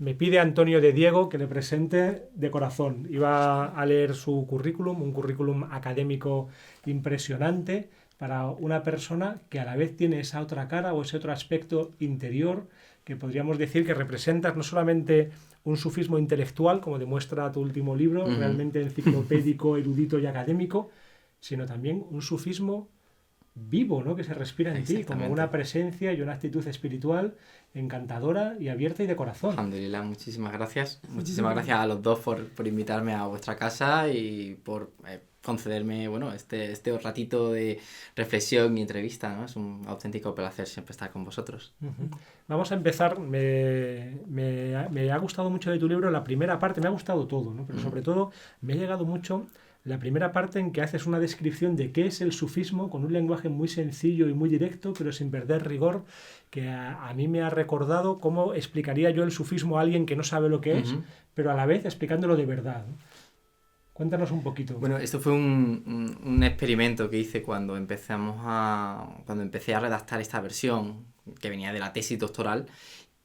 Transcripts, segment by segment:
Me pide Antonio de Diego que le presente de corazón. Iba a leer su currículum, un currículum académico impresionante para una persona que a la vez tiene esa otra cara o ese otro aspecto interior que podríamos decir que representas no solamente un sufismo intelectual, como demuestra tu último libro, realmente enciclopédico, erudito y académico, sino también un sufismo vivo, ¿no? Que se respira en ti, como una presencia y una actitud espiritual encantadora y abierta y de corazón. Alhamdulillah, muchísimas gracias. Muchísimas gracias a los dos por invitarme a vuestra casa y por concederme este ratito de reflexión y entrevista, ¿no? Es un auténtico placer siempre estar con vosotros. Vamos a empezar. Me ha gustado mucho de tu libro la primera parte, me ha gustado todo, ¿no? Pero sobre todo me ha llegado mucho la primera parte en que haces una descripción de qué es el sufismo con un lenguaje muy sencillo y muy directo, pero sin perder rigor, que a mí me ha recordado cómo explicaría yo el sufismo a alguien que no sabe lo que es, pero a la vez explicándolo de verdad, ¿no? Cuéntanos un poquito. Bueno, esto fue un experimento que hice cuando empecé a redactar esta versión, que venía de la tesis doctoral,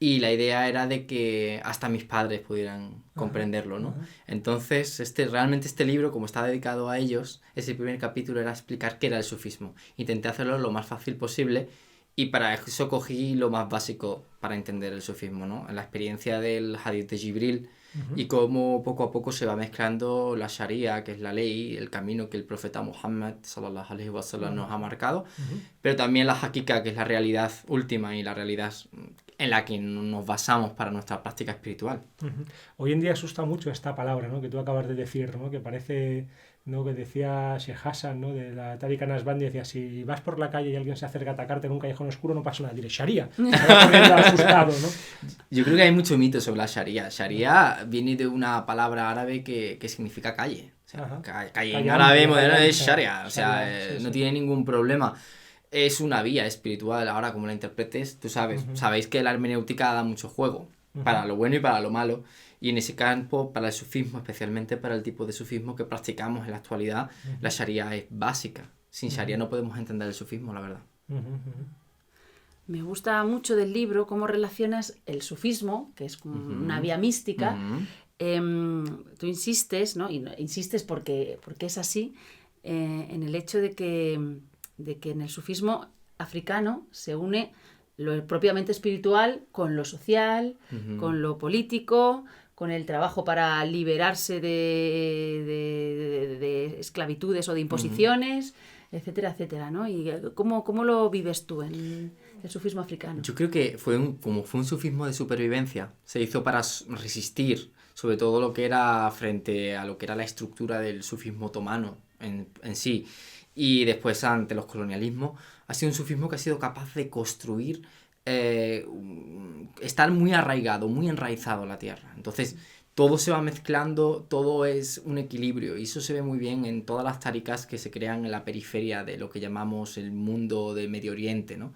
y la idea era de que hasta mis padres pudieran comprenderlo, ¿no? Entonces, realmente este libro, como está dedicado a ellos, ese primer capítulo era explicar qué era el sufismo. Intenté hacerlo lo más fácil posible y para eso cogí lo más básico para entender el sufismo, ¿no? La experiencia del hadith de Jibril y cómo poco a poco se va mezclando la sharia, que es la ley, el camino que el profeta Muhammad sallallahu alaihi wasallam nos ha marcado, pero también la hakika, que es la realidad última y la realidad en la que nos basamos para nuestra práctica espiritual. Hoy en día asusta mucho esta palabra, ¿no? Que tú acabas de decir, ¿no? Que parece, ¿no? Que decía Sheikh Hassan, ¿no? De la Tariqa Naqshbandi, decía, si vas por la calle y alguien se acerca a atacarte en un callejón oscuro, no pasa nada, diré Sharia. Se va corriendo asustado, ¿no? Yo creo que hay mucho mito sobre la Sharia. Sharia viene de una palabra árabe que significa calle. O sea, calle en árabe moderno es Sharia. O sea, no tiene ningún problema. Es una vía espiritual. Ahora, como la interpretes, tú sabes. Sabéis que la hermenéutica da mucho juego, para lo bueno y para lo malo. Y en ese campo, para el sufismo, especialmente para el tipo de sufismo que practicamos en la actualidad, la Sharia es básica. Sin Sharia no podemos entender el sufismo, la verdad. Me gusta mucho del libro cómo relacionas el sufismo, que es como una vía mística. Tú insistes, ¿no? Y insistes porque es así, en el hecho de que en el sufismo africano se une lo propiamente espiritual con lo social, con lo político, con el trabajo para liberarse de esclavitudes o de imposiciones, etcétera, etcétera, ¿no? ¿Y cómo lo vives tú en el sufismo africano? Yo creo que fue un sufismo de supervivencia. Se hizo para resistir sobre todo lo que era frente a lo que era la estructura del sufismo otomano en sí. Y después, ante los colonialismos, ha sido un sufismo que ha sido capaz de construir, estar muy arraigado, muy enraizado en la tierra. Entonces, todo se va mezclando, todo es un equilibrio. Y eso se ve muy bien en todas las tarikas que se crean en la periferia de lo que llamamos el mundo de Medio Oriente, ¿no?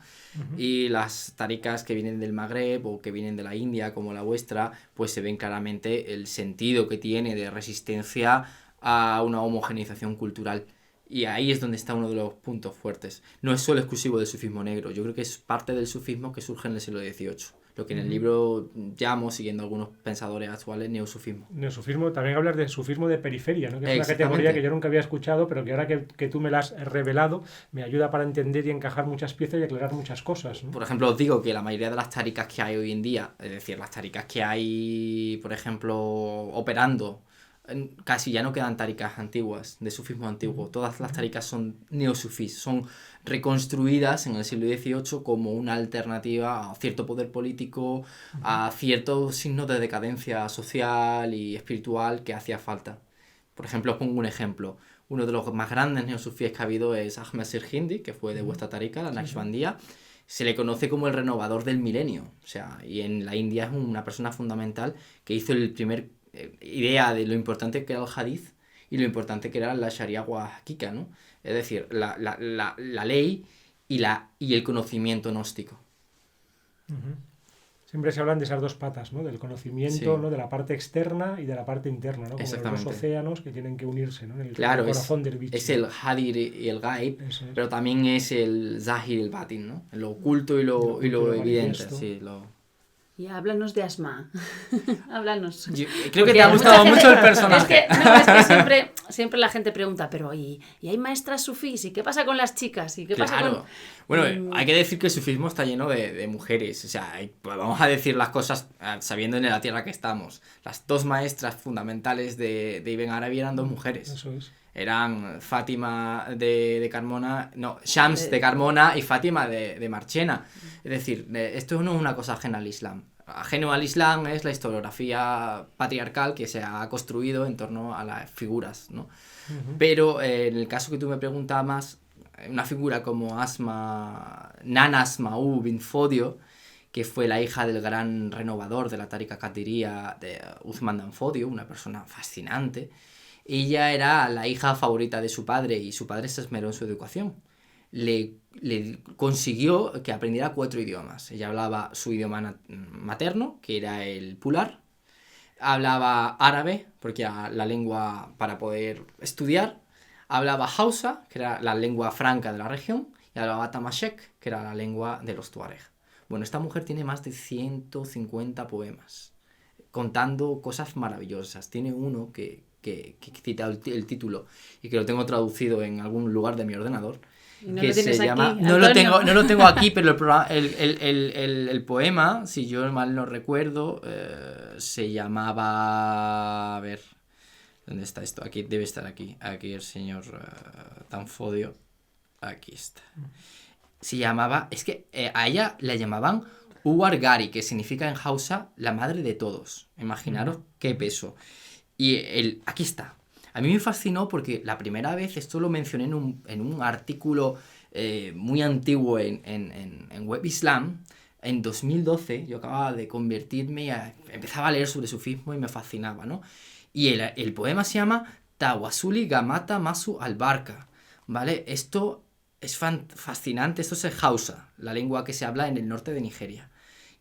Y las tarikas que vienen del Magreb o que vienen de la India, como la vuestra, pues se ven claramente el sentido que tiene de resistencia a una homogeneización cultural. Y ahí es donde está uno de los puntos fuertes. No es solo exclusivo del sufismo negro, yo creo que es parte del sufismo que surge en el siglo XVIII. Lo que en el libro llamo, siguiendo algunos pensadores actuales, neosufismo. Neosufismo, también hablas de sufismo de periferia, ¿no? Que es una categoría que yo nunca había escuchado, pero que ahora que tú me la has revelado, me ayuda para entender y encajar muchas piezas y aclarar muchas cosas, ¿no? Por ejemplo, os digo que la mayoría de las tarikas que hay hoy en día, es decir, las tarikas que hay, por ejemplo, operando, casi ya no quedan tarikas antiguas, de sufismo antiguo. Todas las tarikas son neosufís, son reconstruidas en el siglo XVIII como una alternativa a cierto poder político, a ciertos signos de decadencia social y espiritual que hacía falta. Por ejemplo, os pongo un ejemplo. Uno de los más grandes neosufíes que ha habido es Ahmed Sirhindi, que fue de vuestra tarika, la Naqshbandiyya. Se le conoce como el renovador del milenio. O sea, y en la India es una persona fundamental que hizo el primer idea de lo importante que era el hadith y lo importante que era la sharia wa hakika, ¿no? Es decir, la ley y el conocimiento gnóstico. Siempre se hablan de esas dos patas, ¿no? Del conocimiento, ¿no? De la parte externa y de la parte interna, ¿no? Como los dos océanos que tienen que unirse, ¿no? En el corazón del bicho. Es el hadir y el gaib, pero también es el zahir y el batin, ¿no? Lo oculto y lo evidente. Sí, Y háblanos de Asma. Háblanos. Creo que te ha gustado mucho el Es personaje. que siempre la gente pregunta, pero ¿y hay maestras sufís? ¿Y qué pasa con las chicas? ¿Y qué pasa con...? Bueno, hay que decir que el sufismo está lleno de mujeres. O sea, pues vamos a decir las cosas sabiendo en la tierra que estamos. Las dos maestras fundamentales de Ibn Arabi eran dos mujeres. Eso es. Eran Fátima de Carmona, no, Shams de Carmona y Fátima de Marchena. Es decir, esto no es una cosa ajena al Islam. Ajeno al Islam es la historiografía patriarcal que se ha construido en torno a las figuras, ¿no? Uh-huh. Pero en el caso que tú me preguntabas, una figura como Nana Asma'u bint Fodio, que fue la hija del gran renovador de la Tariqa Qadiría de Uthman Dan Fodio, una persona fascinante. Ella era la hija favorita de su padre y su padre se esmeró en su educación. Le consiguió que aprendiera 4 idiomas. Ella hablaba su idioma materno, que era el pular. Hablaba árabe, porque era la lengua para poder estudiar. Hablaba Hausa, que era la lengua franca de la región. Y hablaba Tamashek, que era la lengua de los Tuareg. Bueno, esta mujer tiene más de 150 poemas, contando cosas maravillosas. Tiene uno que cita el título y que lo tengo traducido en algún lugar de mi ordenador, no que se llama aquí, no lo tengo aquí, pero el poema, si yo mal no recuerdo, se llamaba, a ver, ¿dónde está esto? Aquí debe estar, aquí el señor Tanfodio, aquí está. Se llamaba, es que a ella la llamaban Uwargari, que significa en Hausa la madre de todos. Imaginaros qué peso. Y aquí está. A mí me fascinó porque la primera vez, esto lo mencioné en un artículo muy antiguo en Web Islam, en 2012. Yo acababa de convertirme, empezaba a leer sobre sufismo y me fascinaba, ¿no? Y el poema se llama Tawasuli Gamata Masu Albarka, ¿vale? Esto es fascinante, esto es el Hausa, la lengua que se habla en el norte de Nigeria.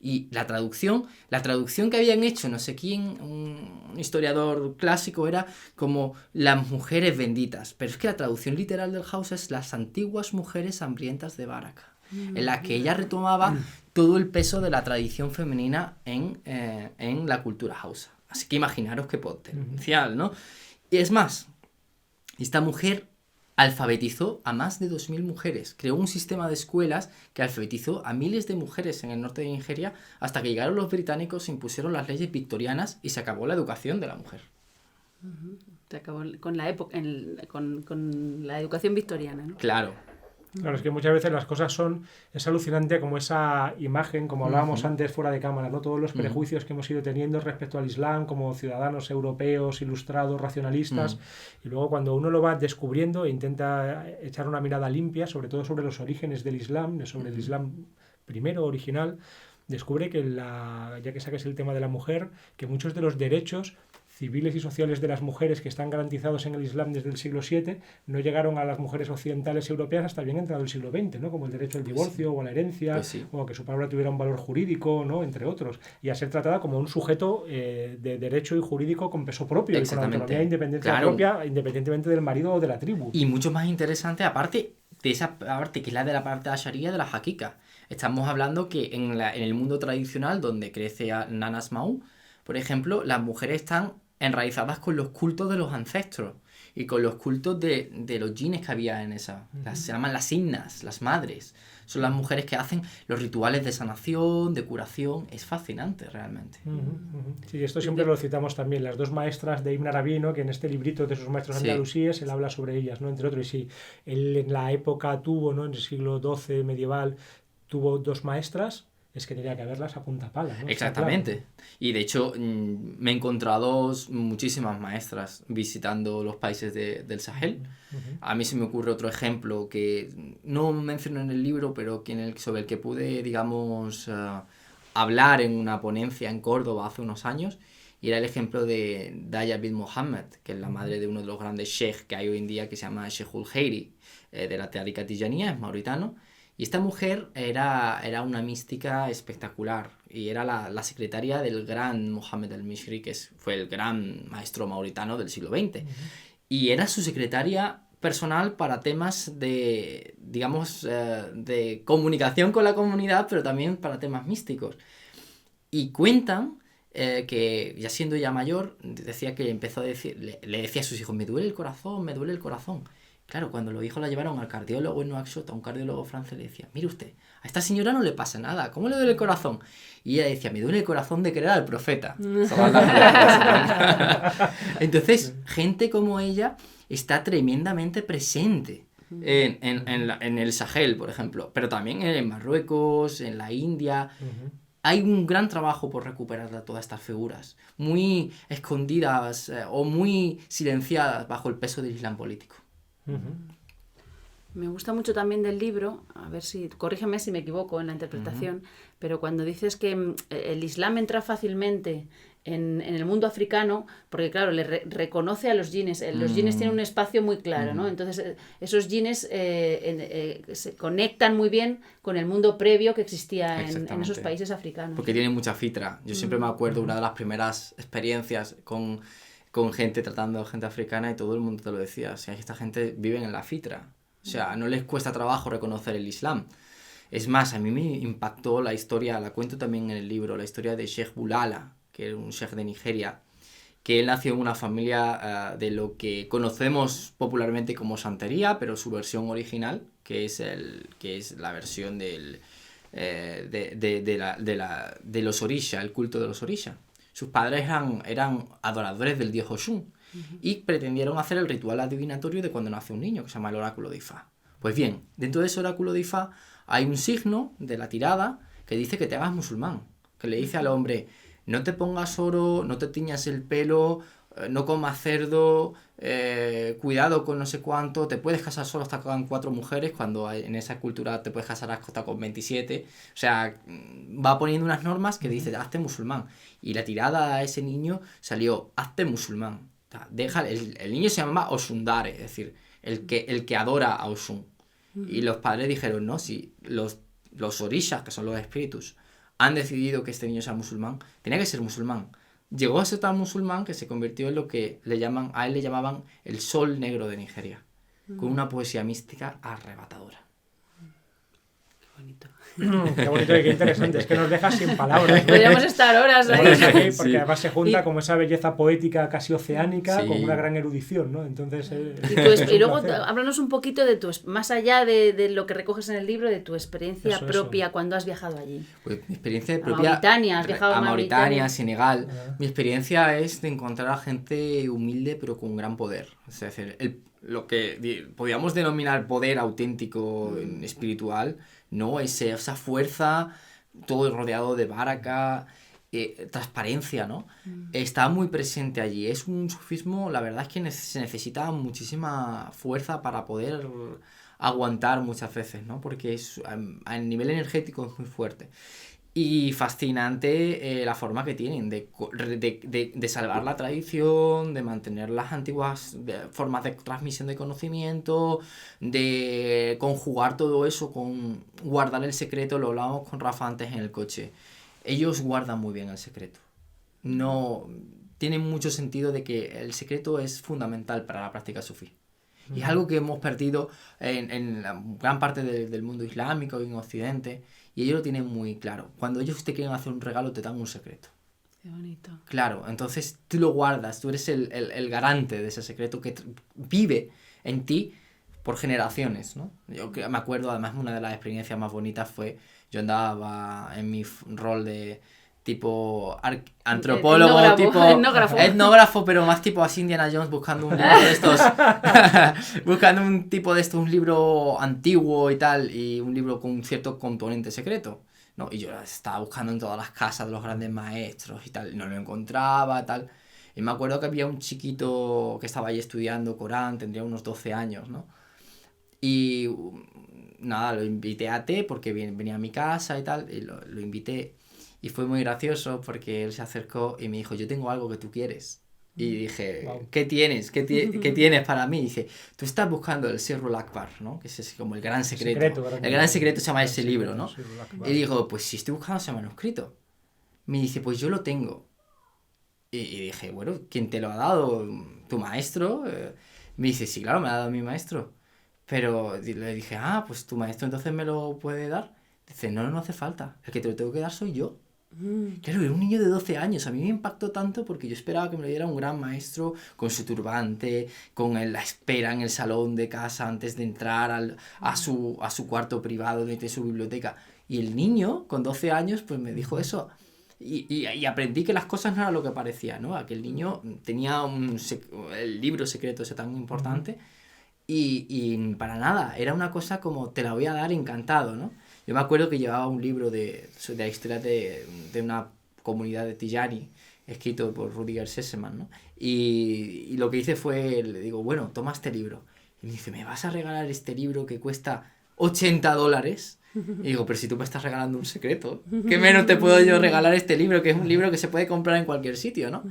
Y la traducción que habían hecho, no sé quién, un historiador clásico, era como las mujeres benditas. Pero es que la traducción literal del Hausa es las antiguas mujeres hambrientas de Baraka, en la que ella retomaba todo el peso de la tradición femenina en la cultura Hausa. Así que imaginaros qué potencial, ¿no? Y es más, esta mujer alfabetizó a más de 2.000 mujeres. Creó un sistema de escuelas que alfabetizó a miles de mujeres en el norte de Nigeria hasta que llegaron los británicos, se impusieron las leyes victorianas y se acabó la educación de la mujer. Se acabó con la época, con la educación victoriana, ¿no? Claro. Claro, es que muchas veces las cosas es alucinante como esa imagen, como hablábamos antes fuera de cámara, ¿no? Todos los prejuicios que hemos ido teniendo respecto al Islam como ciudadanos europeos, ilustrados, racionalistas, y luego cuando uno lo va descubriendo e intenta echar una mirada limpia, sobre todo sobre los orígenes del Islam, sobre el Islam primero, original, descubre que, ya que saques el tema de la mujer, que muchos de los derechos civiles y sociales de las mujeres que están garantizados en el Islam desde el siglo VII no llegaron a las mujeres occidentales europeas hasta bien entrado el siglo XX, ¿no? Como el derecho al divorcio o a la herencia, o que su palabra tuviera un valor jurídico, ¿no? Entre otros, y a ser tratada como un sujeto de derecho y jurídico con peso propio y con autonomía e independencia propia, independientemente del marido o de la tribu. Y mucho más interesante, aparte de esa parte que es la de la parte de la Sharia, de la Hakika. Estamos hablando que en el mundo tradicional donde crece Nana Asma'u, por ejemplo, las mujeres están enraizadas con los cultos de los ancestros y con los cultos de los jinnes que había en esa. Se llaman las innas, las madres. Son las mujeres que hacen los rituales de sanación, de curación. Es fascinante, realmente. Sí, esto siempre lo citamos también. Las dos maestras de Ibn Arabi, ¿no? Que en este librito de sus maestros andalusíes, él habla sobre ellas, ¿no? Entre otros. Y sí, él en la época tuvo, ¿no? En el siglo XII medieval, tuvo 2 maestras. Es que tenía que haberlas a punta pala, ¿no? Exactamente. Claro. Y de hecho me he encontrado muchísimas maestras visitando los países del Sahel. A mí se me ocurre otro ejemplo que no menciono en el libro, pero sobre el que pude, digamos, hablar en una ponencia en Córdoba hace unos años. Y era el ejemplo de Daya bint Mohammed, que es la madre de uno de los grandes sheikhs que hay hoy en día, que se llama Sheikhul Khairi, de la Tariqa Tijanía, es mauritano. Y esta mujer era una mística espectacular y era la secretaria del gran Mohammed al-Mishri, que fue el gran maestro mauritano del siglo XX. Y era su secretaria personal para temas de, digamos, de comunicación con la comunidad, pero también para temas místicos. Y cuentan que ya siendo ya mayor, decía que empezó a decir, le decía a sus hijos, me duele el corazón, me duele el corazón. Claro, cuando los hijos la llevaron al cardiólogo en Nuakchot, a un cardiólogo francés, le decía, mire usted, a esta señora no le pasa nada, ¿cómo le duele el corazón? Y ella decía, me duele el corazón de querer al profeta. Entonces, gente como ella está tremendamente presente en el Sahel, por ejemplo, pero también en Marruecos, en la India. Hay un gran trabajo por recuperar a todas estas figuras, muy escondidas o muy silenciadas bajo el peso del Islam político. Me gusta mucho también del libro, a ver si, corrígeme si me equivoco en la interpretación, pero cuando dices que el Islam entra fácilmente en el mundo africano, porque claro, le reconoce a los jinnes, los jinnes tienen un espacio muy claro, ¿no? Entonces esos jinnes se conectan muy bien con el mundo previo que existía en esos países africanos. Porque tienen mucha fitra. Yo siempre me acuerdo una de las primeras experiencias con gente tratando gente africana y todo el mundo te lo decía, o sea, esta gente vive en la fitra, o sea, no les cuesta trabajo reconocer el Islam. Es más, a mí me impactó la historia, la cuento también en el libro, la historia de Sheikh Bulala, que era un sheikh de Nigeria, que él nació en una familia de lo que conocemos popularmente como santería, pero su versión original, que es la versión de los orisha, el culto de los orisha. Sus padres eran adoradores del dios Oshun y pretendieron hacer el ritual adivinatorio de cuando nace un niño, que se llama el oráculo de Ifá. Pues bien, dentro de ese oráculo de Ifá hay un signo de la tirada que dice que te hagas musulmán, que le dice al hombre, no te pongas oro, no te tiñas el pelo, no comas cerdo, cuidado con no sé cuánto, te puedes casar solo hasta con 4 mujeres, cuando en esa cultura te puedes casar hasta con 27, o sea, va poniendo unas normas que dice, hazte musulmán, y la tirada a ese niño salió, hazte musulmán, o sea, el niño se llama Osundare, es decir, el que adora a Oshun, y los padres dijeron, no, si los orishas, que son los espíritus, han decidido que este niño sea musulmán, tenía que ser musulmán. Llegó a ser tan musulmán que se convirtió en lo que a él le llamaban el sol negro de Nigeria, con una poesía mística arrebatadora. Qué bonito. Qué bonito y qué interesante, es que nos dejas sin palabras. Podríamos estar horas ahí. Porque además se junta como esa belleza poética casi oceánica con una gran erudición, ¿no? Entonces, y luego háblanos un poquito de más allá de lo que recoges en el libro, de tu experiencia propia cuando has viajado allí. Pues mi experiencia propia... Mauritania, has viajado a Mauritania, Senegal. Mi experiencia es de encontrar a gente humilde pero con gran poder. Es decir, lo que podríamos denominar poder auténtico espiritual, ¿no? Esa fuerza, todo rodeado de baraka, transparencia, ¿no? Está muy presente allí. Es un sufismo, la verdad es que se necesita muchísima fuerza para poder aguantar muchas veces, ¿no? Porque a nivel energético es muy fuerte. Y fascinante la forma que tienen de salvar la tradición, de mantener las antiguas formas de transmisión de conocimiento, de conjugar todo eso con guardar el secreto. Lo hablábamos con Rafa antes en el coche. Ellos guardan muy bien el secreto. No tienen mucho sentido de que el secreto es fundamental para la práctica sufí. Y es algo que hemos perdido en la gran parte del mundo islámico y en Occidente. Y ellos lo tienen muy claro. Cuando ellos te quieren hacer un regalo, te dan un secreto. Qué bonito. Claro, entonces tú lo guardas, tú eres el garante de ese secreto que vive en ti por generaciones, ¿no? Yo me acuerdo, además, una de las experiencias más bonitas fue, yo andaba en mi rol de tipo antropólogo, etnógrafo, pero más tipo así Indiana Jones, buscando un libro de estos, buscando un tipo de estos, un libro antiguo y tal, y un libro con un cierto componente secreto, ¿no? Y yo estaba buscando en todas las casas de los grandes maestros y tal, y no lo encontraba, tal. Y me acuerdo que había un chiquito que estaba ahí estudiando Corán, tendría unos 12 años, ¿no? Y nada, lo invité a té porque venía a mi casa y tal, y lo invité. Y fue muy gracioso porque él se acercó y me dijo, yo tengo algo que tú quieres. Y dije, wow. ¿Qué tienes? ¿Qué tienes para mí? Y dice, tú estás buscando el Sirrul Akbar, ¿no? Que es como el gran secreto. El gran secreto se llama ese libro, ¿no? Y dijo, pues si estoy buscando ese manuscrito. Me dice, pues yo lo tengo. Y dije, bueno, ¿quién te lo ha dado? ¿Tu maestro? Me dice, sí, claro, me ha dado mi maestro. Pero le dije, pues tu maestro entonces me lo puede dar. Dice, no hace falta. El que te lo tengo que dar soy yo. Claro, era un niño de 12 años. A mí me impactó tanto porque yo esperaba que me lo diera un gran maestro con su turbante, con la espera en el salón de casa antes de entrar a su cuarto privado de su biblioteca. Y el niño, con 12 años, pues me dijo eso. Y aprendí que las cosas no eran lo que parecía, ¿no? Aquel niño tenía el libro secreto ese tan importante y para nada, era una cosa como te la voy a dar encantado, ¿no? Yo me acuerdo que llevaba un libro de la historia de una comunidad de Tijani, escrito por Rüdiger Sessemann, ¿no? Y lo que hice fue, le digo, bueno, toma este libro. Y me dice, ¿me vas a regalar este libro que cuesta $80? Y digo, pero si tú me estás regalando un secreto, ¿qué menos te puedo yo regalar este libro? Que es un libro que se puede comprar en cualquier sitio, ¿no?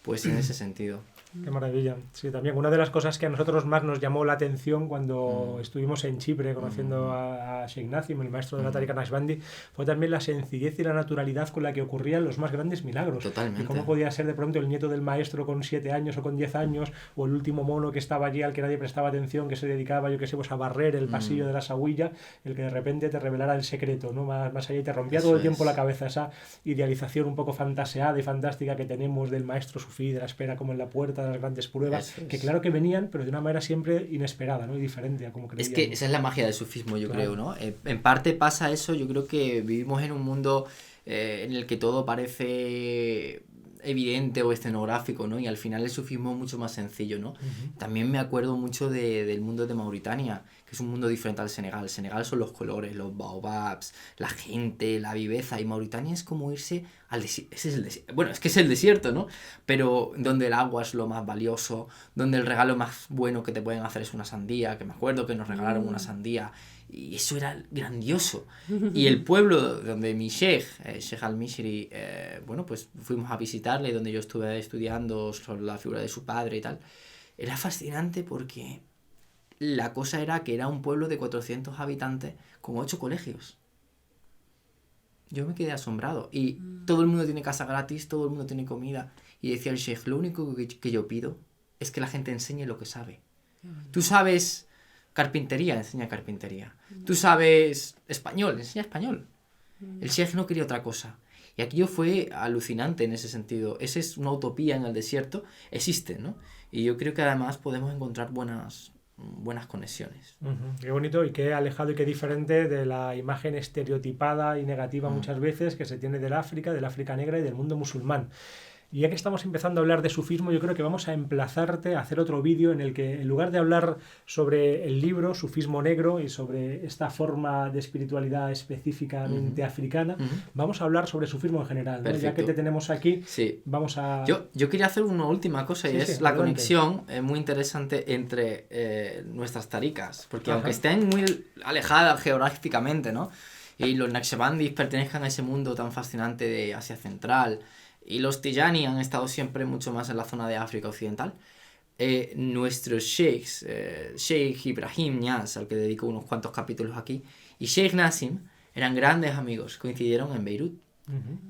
Pues en ese sentido. Qué maravilla. Sí, también una de las cosas que a nosotros más nos llamó la atención cuando estuvimos en Chipre conociendo a Sheikh Nazim, el maestro de la Tariqa Naqshbandi, fue también la sencillez y la naturalidad con la que ocurrían los más grandes milagros. Totalmente. Y cómo podía ser de pronto el nieto del maestro con 7 años o con 10 años, o el último mono que estaba allí al que nadie prestaba atención, que se dedicaba, yo qué sé, pues a barrer el pasillo de la Sahuilla, el que de repente te revelara el secreto, ¿no? Más allá, y te rompía todo el tiempo la cabeza, esa idealización un poco fantaseada y fantástica que tenemos del maestro sufí, de la espera como en la puerta de las grandes pruebas, que claro que venían, pero de una manera siempre inesperada, ¿no? Y diferente a como creíamos. Es que esa es la magia del sufismo, yo creo, ¿no? En parte pasa eso, yo creo que vivimos en un mundo en el que todo parece evidente o escenográfico, ¿no? Y al final el sufismo es mucho más sencillo, ¿no? También me acuerdo mucho del mundo de Mauritania, que es un mundo diferente al Senegal. El Senegal son los colores, los baobabs, la gente, la viveza, y Mauritania es como irse al desierto. Bueno, es que es el desierto, ¿no? Pero donde el agua es lo más valioso, donde el regalo más bueno que te pueden hacer es una sandía, que me acuerdo que nos regalaron una sandía, y eso era grandioso. Y el pueblo donde mi Sheikh al-Mishri, bueno, pues fuimos a visitarle, donde yo estuve estudiando sobre la figura de su padre y tal, era fascinante porque la cosa era que era un pueblo de 400 habitantes con 8 colegios. Yo me quedé asombrado. Y todo el mundo tiene casa gratis, todo el mundo tiene comida. Y decía el Sheikh, lo único que yo pido es que la gente enseñe lo que sabe. Tú sabes carpintería, enseña carpintería. Tú sabes español, enseña español. El Sheikh no quería otra cosa. Y aquello fue alucinante en ese sentido. Esa es una utopía en el desierto. Existe, ¿no? Y yo creo que además podemos encontrar buenas conexiones. Qué bonito y qué alejado y qué diferente de la imagen estereotipada y negativa muchas veces que se tiene del África negra y del mundo musulmán. Y ya que estamos empezando a hablar de sufismo, yo creo que vamos a emplazarte a hacer otro vídeo en el que, en lugar de hablar sobre el libro Sufismo Negro y sobre esta forma de espiritualidad específicamente africana, vamos a hablar sobre sufismo en general, ¿no? Ya que te tenemos aquí, vamos a... Yo quería hacer una última cosa y es la conexión muy interesante entre nuestras taricas, porque aunque estén muy alejadas geográficamente, ¿no? Y los Naqshbandis pertenezcan a ese mundo tan fascinante de Asia Central, y los Tijani han estado siempre mucho más en la zona de África Occidental, nuestros sheikhs, Sheikh Ibrahim Niasse, al que dedico unos cuantos capítulos aquí, y Sheikh Nazim eran grandes amigos, coincidieron en Beirut.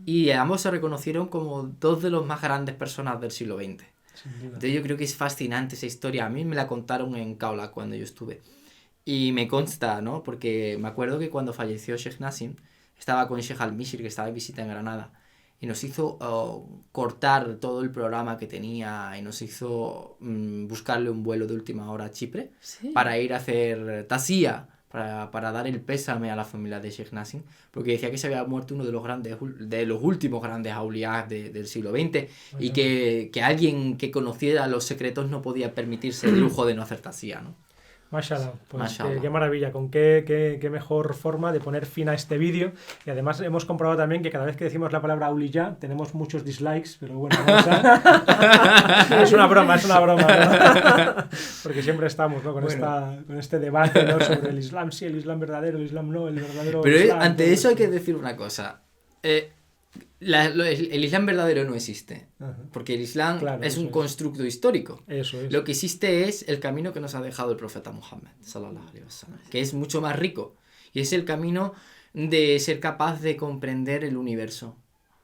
Y ambos se reconocieron como dos de los más grandes personas del siglo XX. Entonces yo creo que es fascinante esa historia. A mí me la contaron en Kaula cuando yo estuve. Y me consta, ¿no? Porque me acuerdo que cuando falleció Sheikh Nazim, estaba con Sheikh al-Mishri, que estaba de visita en Granada, y nos hizo cortar todo el programa que tenía y nos hizo buscarle un vuelo de última hora a Chipre para ir a hacer tasía, para dar el pésame a la familia de Sheikh Nazim, porque decía que se había muerto uno de los últimos grandes aulías del siglo XX y que alguien que conociera los secretos no podía permitirse el lujo de no hacer tasía, ¿no? Mashallah, pues qué maravilla, con qué mejor forma de poner fin a este vídeo. Y además hemos comprobado también que cada vez que decimos la palabra auliya tenemos muchos dislikes, pero bueno, es una broma, ¿no? Porque siempre estamos, ¿no? con este debate, ¿no? Sobre el Islam, sí, el Islam verdadero, el Islam no, el verdadero pero Islam, ante eso hay que decir una cosa. El Islam verdadero no existe, porque el Islam es un constructo histórico. Eso es. Lo que existe es el camino que nos ha dejado el profeta Muhammad, sallallahu alaihi wasallam, que es mucho más rico, y es el camino de ser capaz de comprender el universo.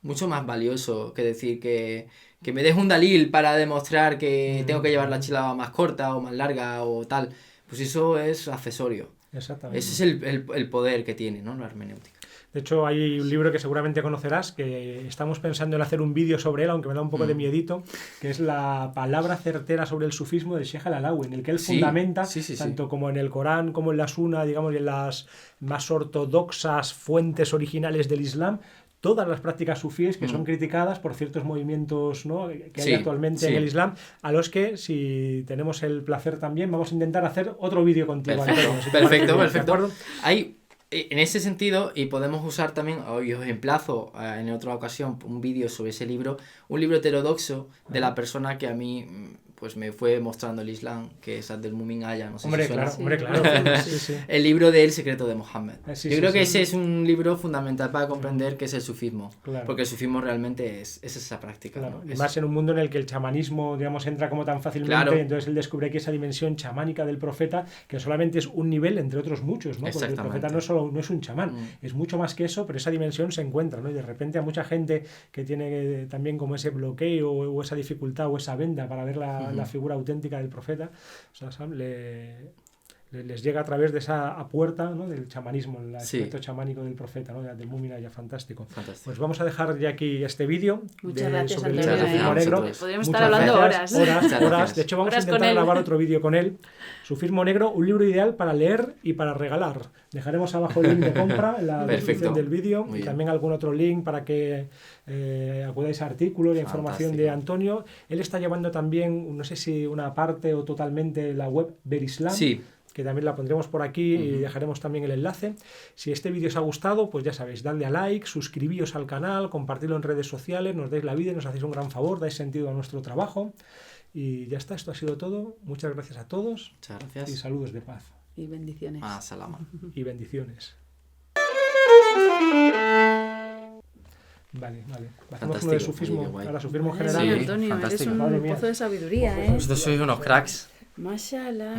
Mucho más valioso que decir que me des un dalil para demostrar que tengo que llevar la chilaba más corta o más larga o tal. Pues eso es accesorio. Exactamente. Ese es el poder que tiene, ¿no? La hermenéutica. De hecho, hay un libro que seguramente conocerás, que estamos pensando en hacer un vídeo sobre él, aunque me da un poco de miedito, que es La palabra certera sobre el sufismo de Sheikh al-Alawi, en el que él fundamenta, tanto como en el Corán como en la Sunna, digamos, y en las más ortodoxas fuentes originales del Islam, todas las prácticas sufíes que son criticadas por ciertos movimientos, ¿no?, que hay actualmente en el Islam, a los que, si tenemos el placer también, vamos a intentar hacer otro vídeo contigo. Perfecto. En ese sentido, y podemos usar también, hoy os emplazo en otra ocasión, un vídeo sobre ese libro, un libro heterodoxo de la persona que a mí pues me fue mostrando el Islam, que es Abdel Mumin Aya, no sé si suena. Claro. Sí. El libro de El secreto de Mohammed. Yo creo que ese es un libro fundamental para comprender qué es el sufismo, porque el sufismo realmente es esa práctica. Claro. ¿no? Y más en un mundo en el que el chamanismo, digamos, entra como tan fácilmente, entonces él descubre que esa dimensión chamánica del profeta, que solamente es un nivel entre otros muchos, ¿no? Porque el profeta no es un chamán, es mucho más que eso, pero esa dimensión se encuentra, ¿no? Y de repente a mucha gente que tiene también como ese bloqueo o esa dificultad o esa venda para ver la figura auténtica del profeta, o sea, les llega a través de esa puerta, ¿no?, del chamanismo, el aspecto chamánico del profeta, ¿no?, del Mumin Aya, fantástico. Pues vamos a dejar ya aquí este vídeo sobre el sufismo negro. Podríamos estar hablando horas. De hecho, vamos a intentar grabar otro vídeo con él. Sufismo negro, un libro ideal para leer y para regalar. Dejaremos abajo el link de compra en la descripción del vídeo y también algún otro link para que acudáis a artículos y información de Antonio. Él está llevando también, no sé si una parte o totalmente, la web Verislam, que también la pondremos por aquí y dejaremos también el enlace. Si este vídeo os ha gustado, pues ya sabéis, dadle a like, suscribíos al canal, compartirlo en redes sociales, nos dais la vida y nos hacéis un gran favor, dais sentido a nuestro trabajo. Y ya está, esto ha sido todo. Muchas gracias a todos. Muchas gracias. Y saludos de paz. Y bendiciones. Salama. Y bendiciones. Vale. Hacemos uno de sufismo, ahora sufismo general. Sí, Antonio, eres un pozo de sabiduría, ¿eh? Vosotros sois unos cracks. Mashallah.